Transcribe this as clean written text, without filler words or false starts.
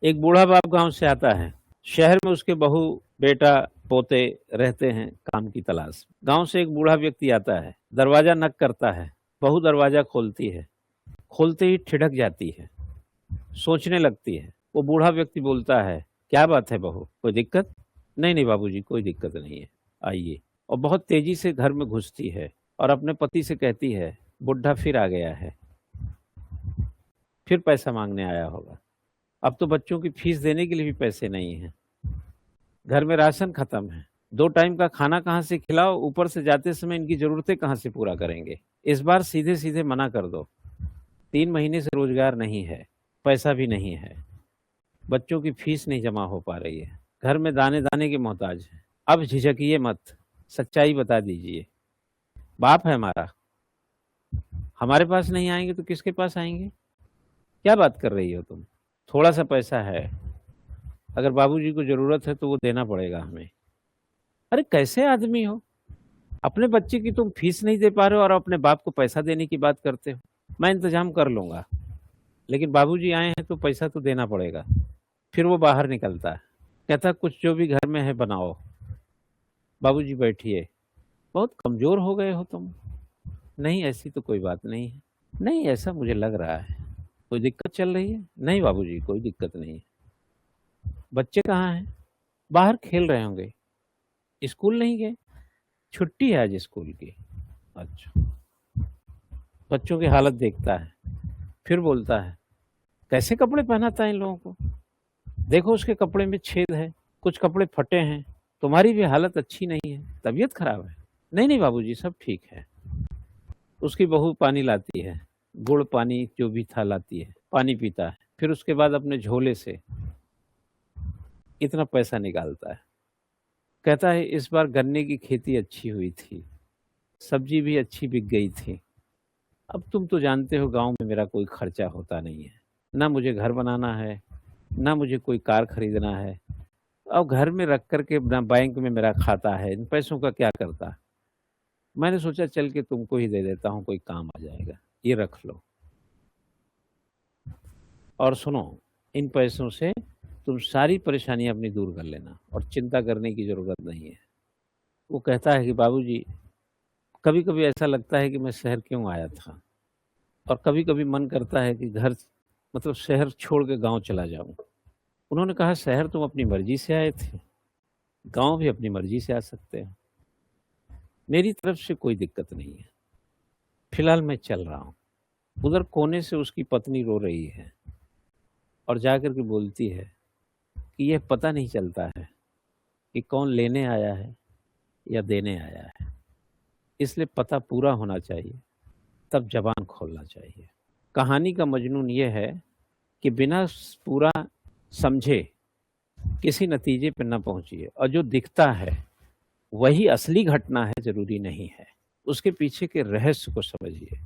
एक बूढ़ा बाप गांव से आता है। शहर में उसके बहू बेटा पोते रहते हैं काम की तलाश। गांव से एक बूढ़ा व्यक्ति आता है, दरवाजा नक करता है। बहू दरवाजा खोलती है, खोलते ही ठिठक जाती है, सोचने लगती है। वो बूढ़ा व्यक्ति बोलता है, क्या बात है बहू, कोई दिक्कत? नहीं नहीं बाबूजी, कोई दिक्कत नहीं है, आइए। और बहुत तेजी से घर में घुसती है और अपने पति से कहती है, बुढ़ा फिर आ गया है, फिर पैसा मांगने आया होगा। अब तो बच्चों की फीस देने के लिए भी पैसे नहीं हैं, घर में राशन खत्म है, 2 टाइम का खाना कहाँ से खिलाओ, ऊपर से जाते समय इनकी जरूरतें कहाँ से पूरा करेंगे। इस बार सीधे सीधे मना कर दो। 3 महीने से रोजगार नहीं है, पैसा भी नहीं है, बच्चों की फीस नहीं जमा हो पा रही है, घर में दाने दाने के मोहताज है। अब झिझकिए मत, सच्चाई बता दीजिए। बाप है हमारा, हमारे पास नहीं आएंगे तो किसके पास आएंगे? क्या बात कर रही हो तुम? थोड़ा सा पैसा है, अगर बाबूजी को जरूरत है तो वो देना पड़ेगा हमें। अरे कैसे आदमी हो, अपने बच्चे की तुम फीस नहीं दे पा रहे हो और अपने बाप को पैसा देने की बात करते हो। मैं इंतजाम कर लूंगा, लेकिन बाबूजी आए हैं तो पैसा तो देना पड़ेगा। फिर वो बाहर निकलता है, कहता कुछ जो भी घर में है बनाओ। बाबूजी बैठिए, बहुत कमजोर हो गए हो तुम। नहीं ऐसी तो कोई बात नहीं है। नहीं ऐसा मुझे लग रहा है, कोई दिक्कत चल रही है? नहीं बाबूजी, कोई दिक्कत नहीं है। बच्चे कहाँ हैं? बाहर खेल रहे होंगे, स्कूल नहीं गए? छुट्टी है आज स्कूल की। अच्छा। बच्चों की हालत देखता है, फिर बोलता है, कैसे कपड़े पहनाता है इन लोगों को, देखो उसके कपड़े में छेद है, कुछ कपड़े फटे हैं, तुम्हारी भी हालत अच्छी नहीं है, तबीयत खराब है। नहीं नहीं बाबूजी, सब ठीक है। उसकी बहू पानी लाती है, गुड़ पानी जो भी था लाती है, पानी पीता है, फिर उसके बाद अपने झोले से इतना पैसा निकालता है, कहता है इस बार गन्ने की खेती अच्छी हुई थी, सब्जी भी अच्छी बिक गई थी। अब तुम तो जानते हो गांव में मेरा कोई खर्चा होता नहीं है, ना मुझे घर बनाना है, ना मुझे कोई कार खरीदना है। अब घर में रख करके ना बैंक में मेरा खाता है, इन पैसों का क्या करता। मैंने सोचा चल के तुमको ही दे देता हूँ, कोई काम आ जाएगा, ये रख लो। और सुनो, इन पैसों से तुम सारी परेशानियां अपनी दूर कर लेना और चिंता करने की जरूरत नहीं है। वो कहता है कि बाबूजी, कभी कभी ऐसा लगता है कि मैं शहर क्यों आया था, और कभी कभी मन करता है कि घर मतलब शहर छोड़ के गांव चला जाऊं। उन्होंने कहा, शहर तुम अपनी मर्जी से आए थे, गांव भी अपनी मर्जी से आ सकते हैं, मेरी तरफ से कोई दिक्कत नहीं है, फिलहाल मैं चल रहा हूं। उधर कोने से उसकी पत्नी रो रही है और जाकर के बोलती है कि यह पता नहीं चलता है कि कौन लेने आया है या देने आया है, इसलिए पता पूरा होना चाहिए, तब जबान खोलना चाहिए। कहानी का मजनून ये है कि बिना पूरा समझे किसी नतीजे पर न पहुंचिए, और जो दिखता है वही असली घटना है जरूरी नहीं है, उसके पीछे के रहस्य को समझिए।